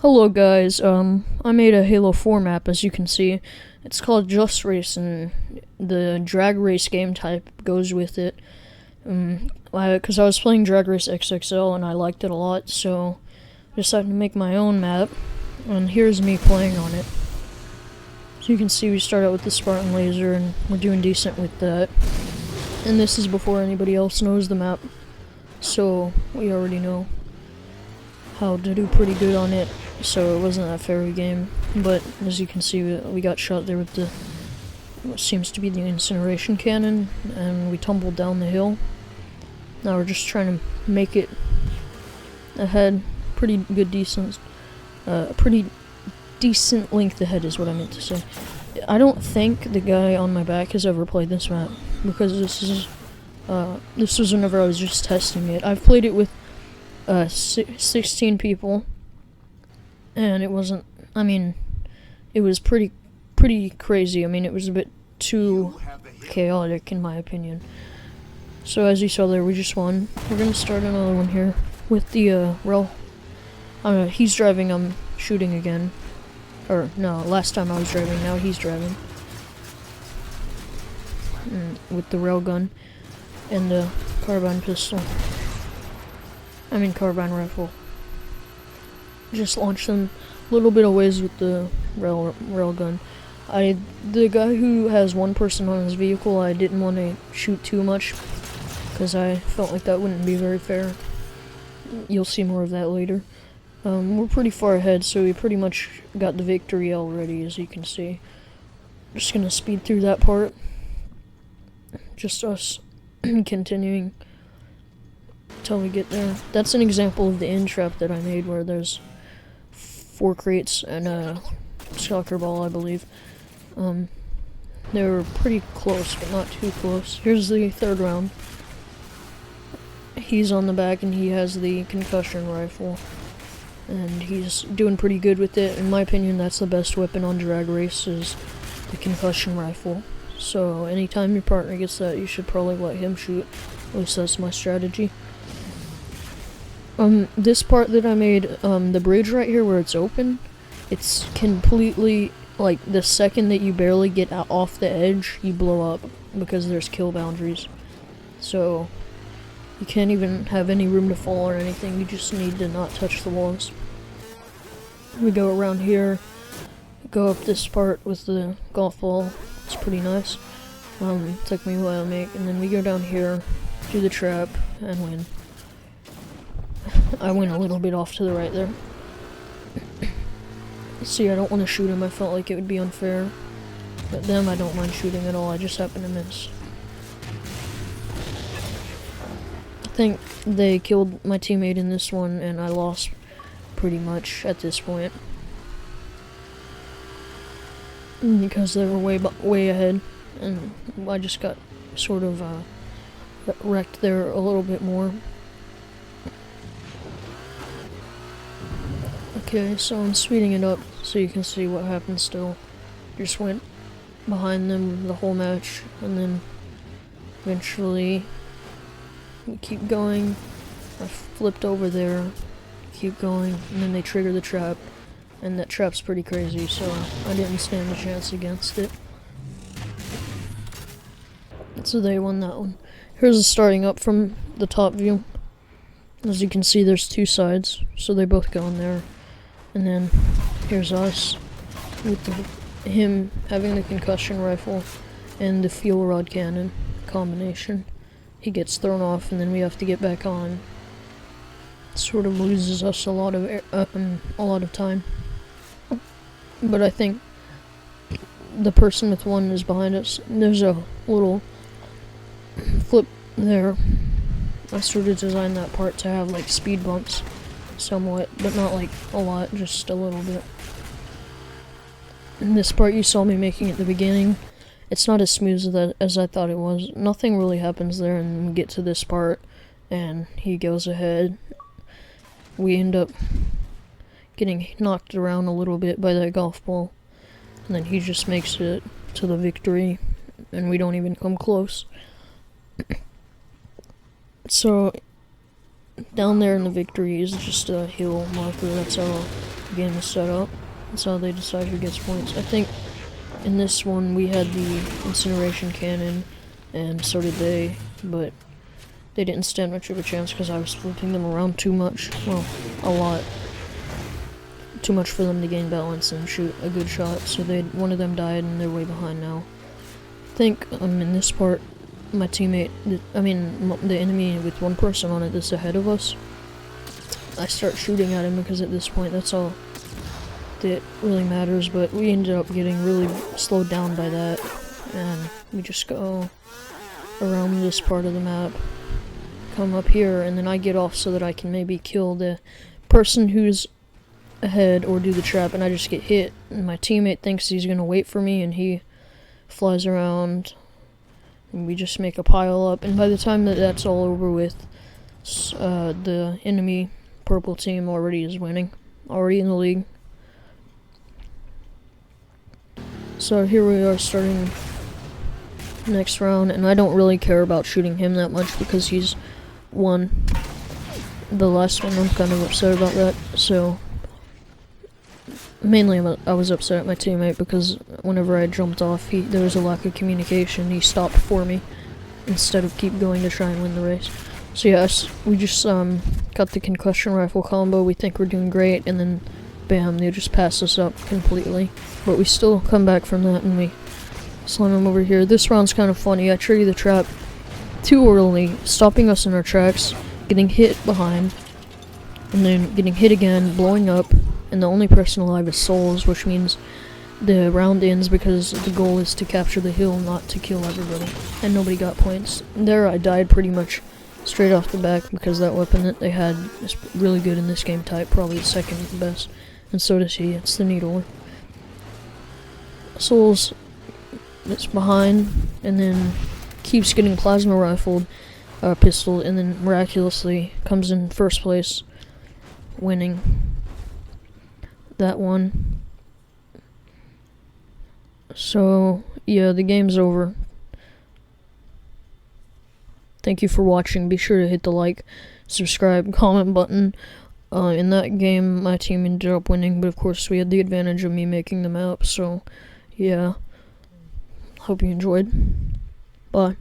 Hello guys, I made a Halo 4 map, as you can see. It's called Just Race, and the drag race game type goes with it. Because I was playing Drag Race XXL and I liked it a lot, so I decided to make my own map, and here's me playing on it. So you can see we start out with the Spartan laser, and we're doing decent with that. And this is before anybody else knows the map, so we already know how to do pretty good on it, so it wasn't that fair of a game. But as you can see, we got shot there with what seems to be the incineration cannon, and we tumbled down the hill. Now we're just trying to make it ahead. Pretty decent length ahead is what I meant to say. I don't think the guy on my back has ever played this map, because this was whenever I was just testing it. I've played it with 16 people, and it wasn't, it was pretty crazy. It was a bit too chaotic in my opinion. So as you saw there, we just won. We're gonna start another one here with the Rel. He's driving, I'm shooting again. Or no, last time I was driving, now he's driving. With the rail gun and the carbine pistol. Carbine rifle. Just launched them a little bit of ways with the rail gun. The guy who has one person on his vehicle, I didn't want to shoot too much, because I felt like that wouldn't be very fair. You'll see more of that later. We're pretty far ahead, so we pretty much got the victory already, as you can see. Just gonna speed through that part. Just us continuing till we get there. That's an example of the end trap that I made, where there's 4 crates and a soccer ball, I believe. They were pretty close, but not too close. Here's the third round. He's on the back, and he has the concussion rifle, and he's doing pretty good with it. In my opinion, that's the best weapon on Drag Race, is the concussion rifle. So anytime your partner gets that, you should probably let him shoot. At least that's my strategy. This part that I made, the bridge right here where it's open, it's completely, like, the second that you barely get off the edge, you blow up, because there's kill boundaries. So you can't even have any room to fall or anything, you just need to not touch the walls. We go around here, go up this part with the golf ball. It's pretty nice. Took me a while to make, and then we go down here, do the trap, and win. I went a little bit off to the right there. See, I don't want to shoot him, I felt like it would be unfair. But them, I don't mind shooting at all, I just happen to miss. I think they killed my teammate in this one, and I lost pretty much at this point. Because they were way ahead, and I just got sort of wrecked there a little bit more. Okay, so I'm speeding it up so you can see what happened still. Just went behind them the whole match, and then eventually we keep going. I flipped over there, keep going, and then they trigger the trap, and that trap's pretty crazy, so I didn't stand a chance against it. So they won that one. Here's the starting up from the top view. As you can see, there's 2 sides, so they both go in there. And then here's us with him having the concussion rifle and the fuel rod cannon combination. He gets thrown off, and then we have to get back on. Sort of loses us a lot of time. But I think the person with one is behind us. There's a little flip there. I sort of designed that part to have like speed bumps somewhat, but not like a lot, just a little bit. And this part you saw me making at the beginning, it's not as smooth as I thought it was. Nothing really happens there, and we get to this part, and he goes ahead. We end up getting knocked around a little bit by that golf ball, and then he just makes it to the victory, and we don't even come close. So down there in the victory is just a hill marker. That's how the game is set up. That's how they decide who gets points. I think in this one we had the incineration cannon, and so did they, but they didn't stand much of a chance because I was flipping them around too much. Well, a lot. Too much for them to gain balance and shoot a good shot, so one of them died and they're way behind now. I think in this part, my teammate, the enemy with one person on it that's ahead of us, I start shooting at him because at this point that's all that really matters, but we ended up getting really slowed down by that, and we just go around this part of the map, come up here, and then I get off so that I can maybe kill the person who's ahead or do the trap, and I just get hit, and my teammate thinks he's gonna wait for me, and he flies around, and we just make a pile up, and by the time that that's all over with, the enemy purple team already is winning, already in the league. So here we are starting next round, and I don't really care about shooting him that much because he's won the last one. I'm kind of upset about that, so mainly I was upset at my teammate because whenever I jumped off, there was a lack of communication. He stopped for me instead of keep going to try and win the race. So yes, we just got the concussion rifle combo. We think we're doing great, and then bam, they just pass us up completely. But we still come back from that, and we slam them over here. This round's kind of funny. I triggered the trap too early, stopping us in our tracks, getting hit behind, and then getting hit again, blowing up. And the only person alive is Souls, which means the round ends because the goal is to capture the hill, not to kill everybody. And nobody got points. There I died pretty much straight off the back because that weapon that they had is really good in this game type, probably the second best. And so does he, it's the needle. Souls is behind, and then keeps getting plasma rifled, pistol, and then miraculously comes in first place, winning that one. So yeah, the game's over. Thank you for watching. Be sure to hit the like, subscribe, comment button. In that game my team ended up winning, but of course we had the advantage of me making the map, so yeah. Hope you enjoyed. Bye.